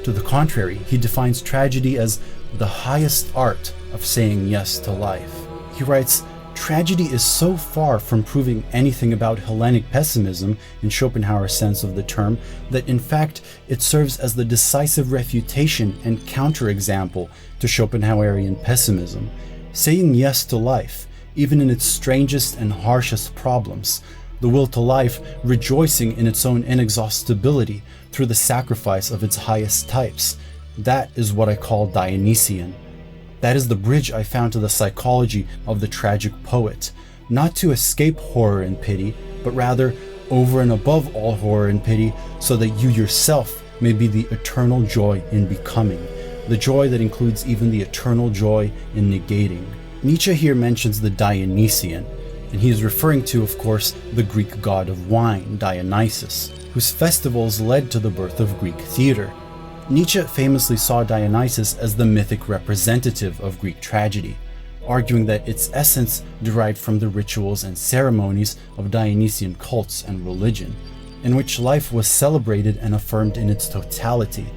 To the contrary, he defines tragedy as the highest art of saying yes to life. He writes, "Tragedy is so far from proving anything about Hellenic pessimism in Schopenhauer's sense of the term that in fact it serves as the decisive refutation and counterexample to Schopenhauerian pessimism. Saying yes to life, even in its strangest and harshest problems, the will to life rejoicing in its own inexhaustibility through the sacrifice of its highest types. That is what I call Dionysian. That is the bridge I found to the psychology of the tragic poet, not to escape horror and pity, but rather over and above all horror and pity, so that you yourself may be the eternal joy in becoming, the joy that includes even the eternal joy in negating." Nietzsche here mentions the Dionysian, and he is referring to, of course, the Greek god of wine, Dionysus, whose festivals led to the birth of Greek theater. Nietzsche famously saw Dionysus as the mythic representative of Greek tragedy, arguing that its essence derived from the rituals and ceremonies of Dionysian cults and religion, in which life was celebrated and affirmed in its totality,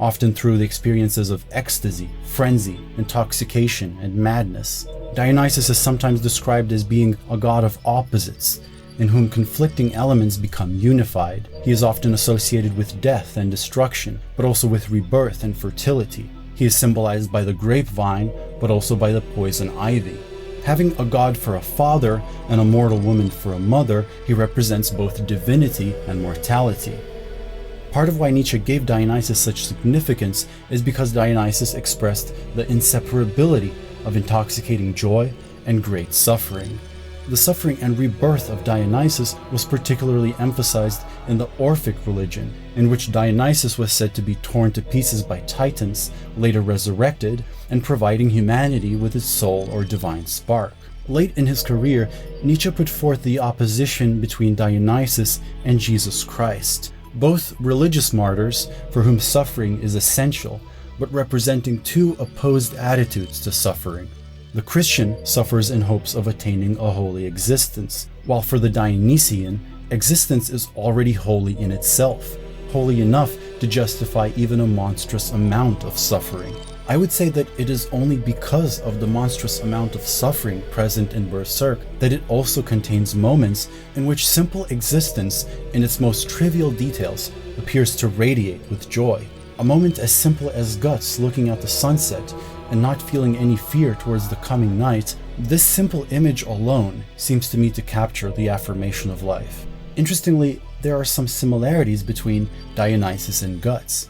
often through the experiences of ecstasy, frenzy, intoxication, and madness. Dionysus is sometimes described as being a god of opposites, in whom conflicting elements become unified. He is often associated with death and destruction, but also with rebirth and fertility. He is symbolized by the grapevine, but also by the poison ivy. Having a god for a father and a mortal woman for a mother, he represents both divinity and mortality. Part of why Nietzsche gave Dionysus such significance is because Dionysus expressed the inseparability of intoxicating joy and great suffering. The suffering and rebirth of Dionysus was particularly emphasized in the Orphic religion, in which Dionysus was said to be torn to pieces by titans, later resurrected, and providing humanity with its soul or divine spark. Late in his career, Nietzsche put forth the opposition between Dionysus and Jesus Christ, both religious martyrs for whom suffering is essential, but representing two opposed attitudes to suffering. The Christian suffers in hopes of attaining a holy existence, while for the Dionysian, existence is already holy in itself, holy enough to justify even a monstrous amount of suffering. I would say that it is only because of the monstrous amount of suffering present in Berserk that it also contains moments in which simple existence, in its most trivial details, appears to radiate with joy. A moment as simple as Guts looking at the sunset and not feeling any fear towards the coming night, this simple image alone seems to me to capture the affirmation of life. Interestingly, there are some similarities between Dionysus and Guts.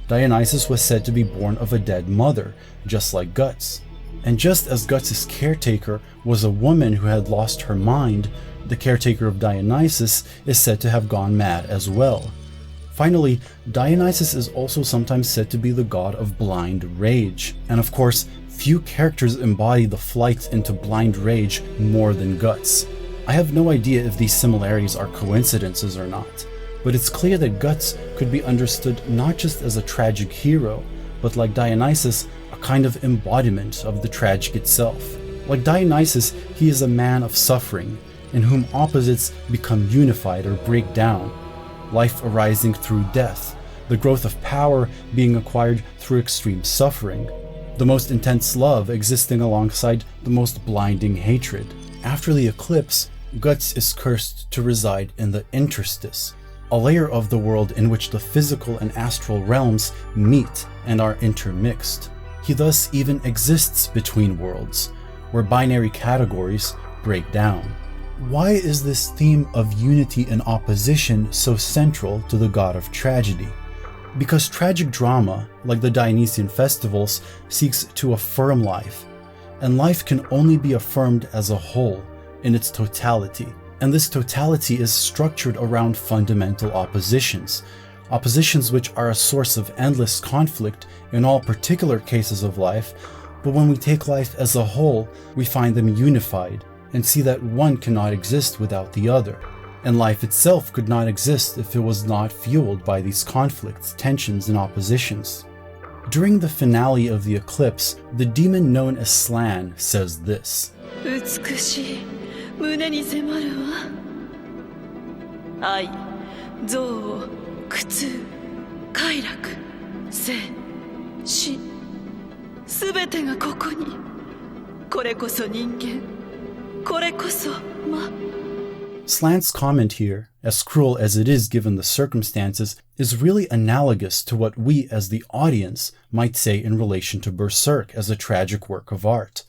Dionysus was said to be born of a dead mother, just like Guts. And just as Guts' caretaker was a woman who had lost her mind, the caretaker of Dionysus is said to have gone mad as well. Finally, Dionysus is also sometimes said to be the god of blind rage. And of course, few characters embody the flight into blind rage more than Guts. I have no idea if these similarities are coincidences or not, but it's clear that Guts could be understood not just as a tragic hero, but like Dionysus, a kind of embodiment of the tragic itself. Like Dionysus, he is a man of suffering, in whom opposites become unified or break down. Life arising through death, the growth of power being acquired through extreme suffering, the most intense love existing alongside the most blinding hatred. After the eclipse, Guts is cursed to reside in the interstice, a layer of the world in which the physical and astral realms meet and are intermixed. He thus even exists between worlds, where binary categories break down. Why is this theme of unity and opposition so central to the god of tragedy? Because tragic drama, like the Dionysian festivals, seeks to affirm life, and life can only be affirmed as a whole, in its totality. And this totality is structured around fundamental oppositions, oppositions which are a source of endless conflict in all particular cases of life, but when we take life as a whole, we find them unified, and see that one cannot exist without the other, and life itself could not exist if it was not fueled by these conflicts, tensions, and oppositions. During the finale of the eclipse, the demon known as Slan says this: 美しい胸に迫るわ愛、憎悪、苦痛、快楽、生、死、すべてがここに。これこそ人間、これこそ魔。 Slant's comment here, as cruel as it is given the circumstances, is really analogous to what we as the audience might say in relation to Berserk as a tragic work of art.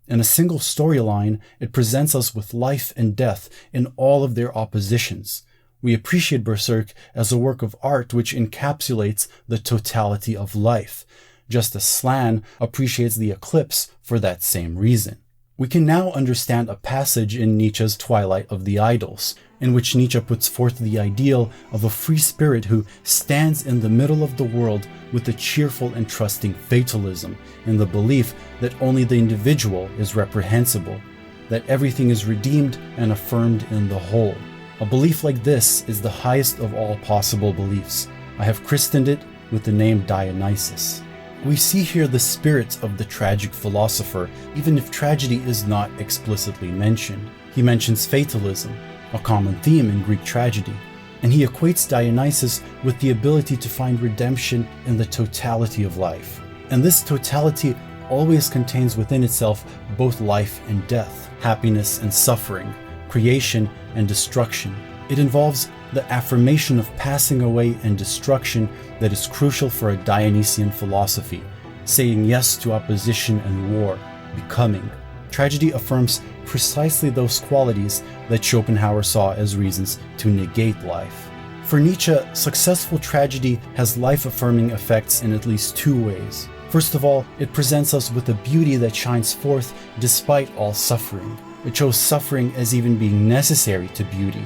In a single storyline, it presents us with life and death in all of their oppositions. We appreciate Berserk as a work of art which encapsulates the totality of life, just as Slan appreciates the eclipse for that same reason. We can now understand a passage in Nietzsche's Twilight of the Idols, in which Nietzsche puts forth the ideal of a free spirit who stands in the middle of the world with a cheerful and trusting fatalism, in the belief that only the individual is reprehensible, that everything is redeemed and affirmed in the whole. A belief like this is the highest of all possible beliefs. I have christened it with the name Dionysus. We see here the spirit of the tragic philosopher, even if tragedy is not explicitly mentioned. He mentions fatalism, a common theme in Greek tragedy, and he equates Dionysus with the ability to find redemption in the totality of life. And this totality always contains within itself both life and death, happiness and suffering, creation and destruction. It involves the affirmation of passing away and destruction that is crucial for a Dionysian philosophy, saying yes to opposition and war, becoming. Tragedy affirms precisely those qualities that Schopenhauer saw as reasons to negate life. For Nietzsche, successful tragedy has life-affirming effects in at least two ways. First of all, it presents us with a beauty that shines forth despite all suffering. It shows suffering as even being necessary to beauty,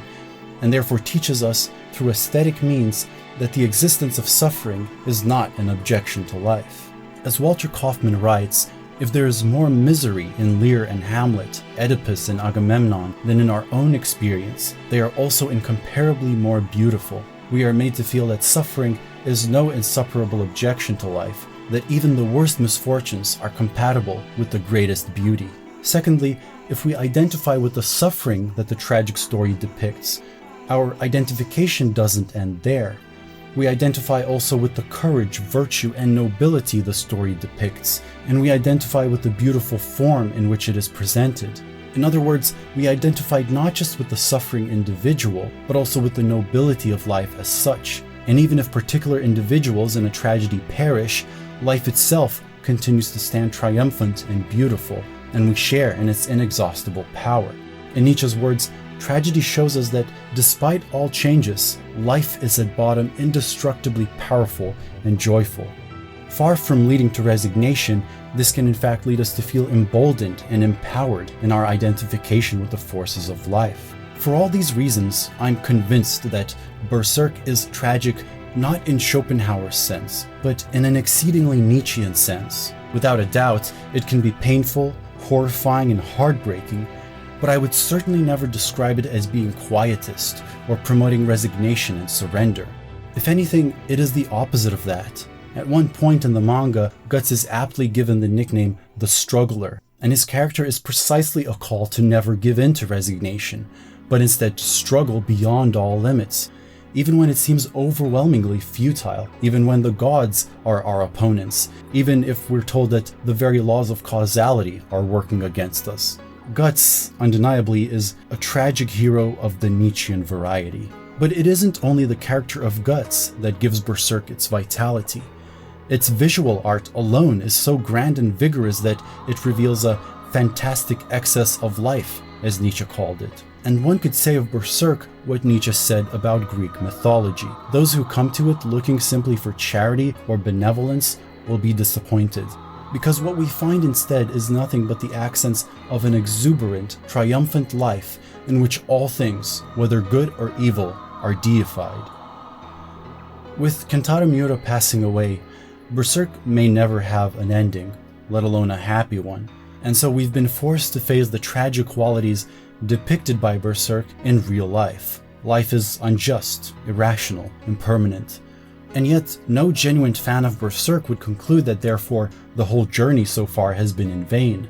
and therefore teaches us through aesthetic means that the existence of suffering is not an objection to life. As Walter Kaufmann writes, if there is more misery in Lear and Hamlet, Oedipus and Agamemnon than in our own experience, they are also incomparably more beautiful. We are made to feel that suffering is no insuperable objection to life, that even the worst misfortunes are compatible with the greatest beauty. Secondly, if we identify with the suffering that the tragic story depicts, our identification doesn't end there. We identify also with the courage, virtue, and nobility the story depicts, and we identify with the beautiful form in which it is presented. In other words, we identified not just with the suffering individual, but also with the nobility of life as such. And even if particular individuals in a tragedy perish, life itself continues to stand triumphant and beautiful, and we share in its inexhaustible power. In Nietzsche's words, tragedy shows us that despite all changes, life is at bottom indestructibly powerful and joyful. Far from leading to resignation, this can in fact lead us to feel emboldened and empowered in our identification with the forces of life. For all these reasons, I'm convinced that Berserk is tragic not in Schopenhauer's sense, but in an exceedingly Nietzschean sense. Without a doubt, it can be painful, horrifying, and heartbreaking, but I would certainly never describe it as being quietist or promoting resignation and surrender. If anything, it is the opposite of that. At one point in the manga, Guts is aptly given the nickname the Struggler, and his character is precisely a call to never give in to resignation, but instead to struggle beyond all limits, even when it seems overwhelmingly futile, even when the gods are our opponents, even if we're told that the very laws of causality are working against us. Guts, undeniably, is a tragic hero of the Nietzschean variety. But it isn't only the character of Guts that gives Berserk its vitality. Its visual art alone is so grand and vigorous that it reveals a fantastic excess of life, as Nietzsche called it. And one could say of Berserk what Nietzsche said about Greek mythology. Those who come to it looking simply for charity or benevolence will be disappointed, because what we find instead is nothing but the accents of an exuberant, triumphant life in which all things, whether good or evil, are deified. With Kentaro Miura passing away, Berserk may never have an ending, let alone a happy one, and so we've been forced to face the tragic qualities depicted by Berserk in real life. Life is unjust, irrational, impermanent. And yet, no genuine fan of Berserk would conclude that therefore the whole journey so far has been in vain.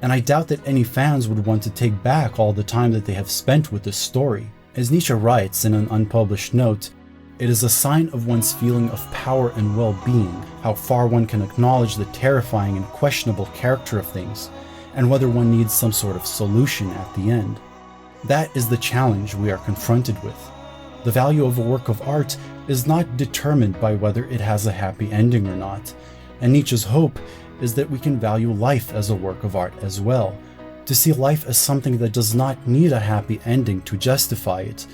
And I doubt that any fans would want to take back all the time that they have spent with this story. As Nietzsche writes in an unpublished note, it is a sign of one's feeling of power and well-being, how far one can acknowledge the terrifying and questionable character of things, and whether one needs some sort of solution at the end. That is the challenge we are confronted with. The value of a work of art is not determined by whether it has a happy ending or not, and Nietzsche's hope is that we can value life as a work of art as well, to see life as something that does not need a happy ending to justify it,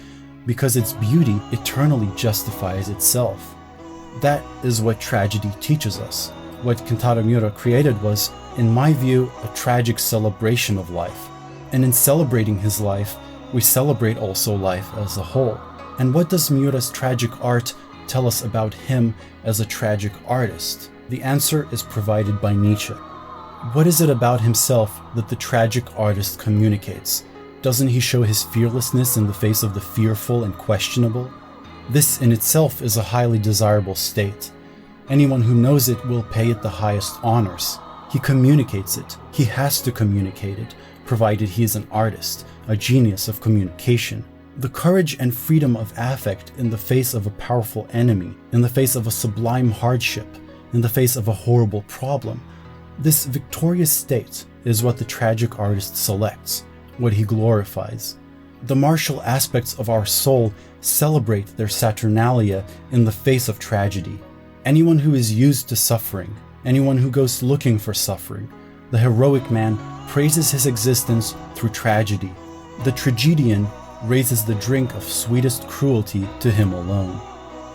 because its beauty eternally justifies itself. That is what tragedy teaches us. What Kentaro Miura created was, in my view, a tragic celebration of life. And in celebrating his life, we celebrate also life as a whole. And what does Miura's tragic art tell us about him as a tragic artist? The answer is provided by Nietzsche. What is it about himself that the tragic artist communicates? Doesn't he show his fearlessness in the face of the fearful and questionable? This in itself is a highly desirable state. Anyone who knows it will pay it the highest honors. He communicates it. He has to communicate it, provided he is an artist, a genius of communication. The courage and freedom of affect in the face of a powerful enemy, in the face of a sublime hardship, in the face of a horrible problem. This victorious state is what the tragic artist selects, what he glorifies. The martial aspects of our soul celebrate their Saturnalia in the face of tragedy. Anyone who is used to suffering, anyone who goes looking for suffering, the heroic man praises his existence through tragedy. The tragedian raises the drink of sweetest cruelty to him alone.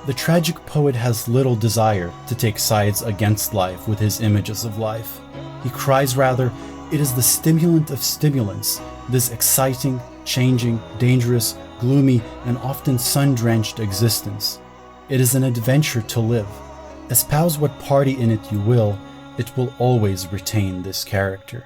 The tragic poet has little desire to take sides against life with his images of life. He cries rather, it is the stimulant of stimulants, this exciting, changing, dangerous, gloomy, and often sun-drenched existence. It is an adventure to live. Espouse what party in it you will, it will always retain this character.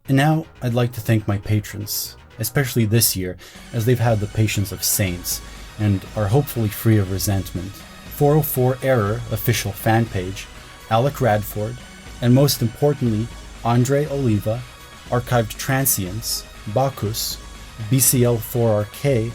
And now, I'd like to thank my patrons, especially this year, as they've had the patience of saints, and are hopefully free of resentment. 404 Error official fan page, Alec Radford, and most importantly, Andre Oliva, Archived Transients, Bacchus, BCL4RK,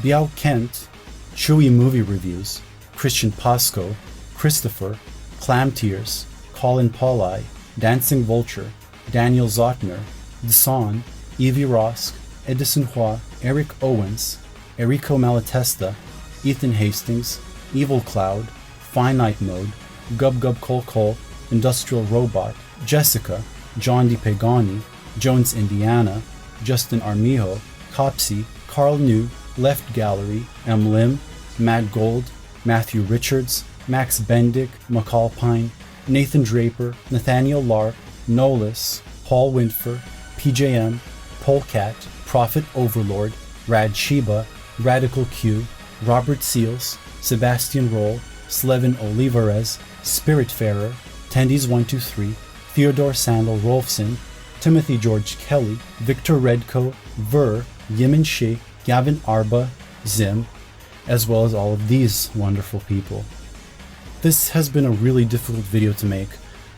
Biao Kent, Chewy Movie Reviews, Christian Pasco, Christopher, Clam Tears, Colin Paulai, Dancing Vulture, Daniel Zotner, Desan, Evie Rosk, Edison Hua, Eric Owens, Eriko Malatesta, Ethan Hastings, Evil Cloud, Finite Mode, Gub Gub Col Col, Industrial Robot, Jessica, John D. Pagani, Jones Indiana, Justin Armijo, Copsy, Carl New, Left Gallery, M. Lim, Matt Gold, Matthew Richards, Max Bendick, McAlpine, Nathan Draper, Nathaniel Lark, Nolis, Paul Wintfer, PJM, Polecat, Prophet Overlord, Rad Sheba, Radical Q, Robert Seals, Sebastian Roll, Slevin Olivares, Spiritfarer, Tendies123, Theodore Sandal Rolfson, Timothy George Kelly, Victor Redco, Ver, Yimin Shi, Gavin Arba, Zim, as well as all of these wonderful people. This has been a really difficult video to make,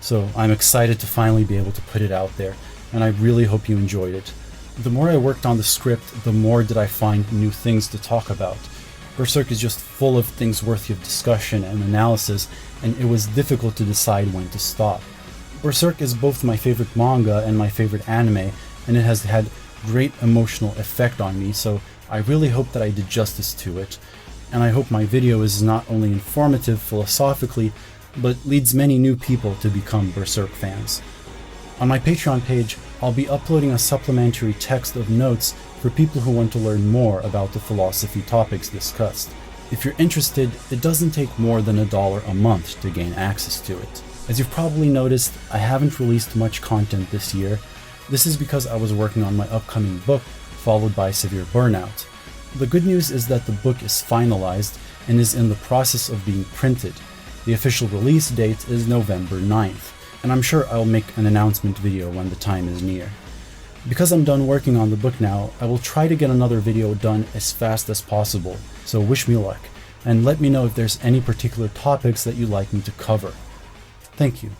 so I'm excited to finally be able to put it out there, and I really hope you enjoyed it. The more I worked on the script, the more did I find new things to talk about. Berserk is just full of things worthy of discussion and analysis, and it was difficult to decide when to stop. Berserk is both my favorite manga and my favorite anime, and it has had great emotional effect on me, so I really hope that I did justice to it. And I hope my video is not only informative philosophically, but leads many new people to become Berserk fans. On my Patreon page, I'll be uploading a supplementary text of notes for people who want to learn more about the philosophy topics discussed. If you're interested, it doesn't take more than $1 a month to gain access to it. As you've probably noticed, I haven't released much content this year. This is because I was working on my upcoming book, followed by severe burnout. The good news is that the book is finalized and is in the process of being printed. The official release date is November 9th, and I'm sure I'll make an announcement video when the time is near. Because I'm done working on the book now, I will try to get another video done as fast as possible, so wish me luck, and let me know if there's any particular topics that you'd like me to cover. Thank you.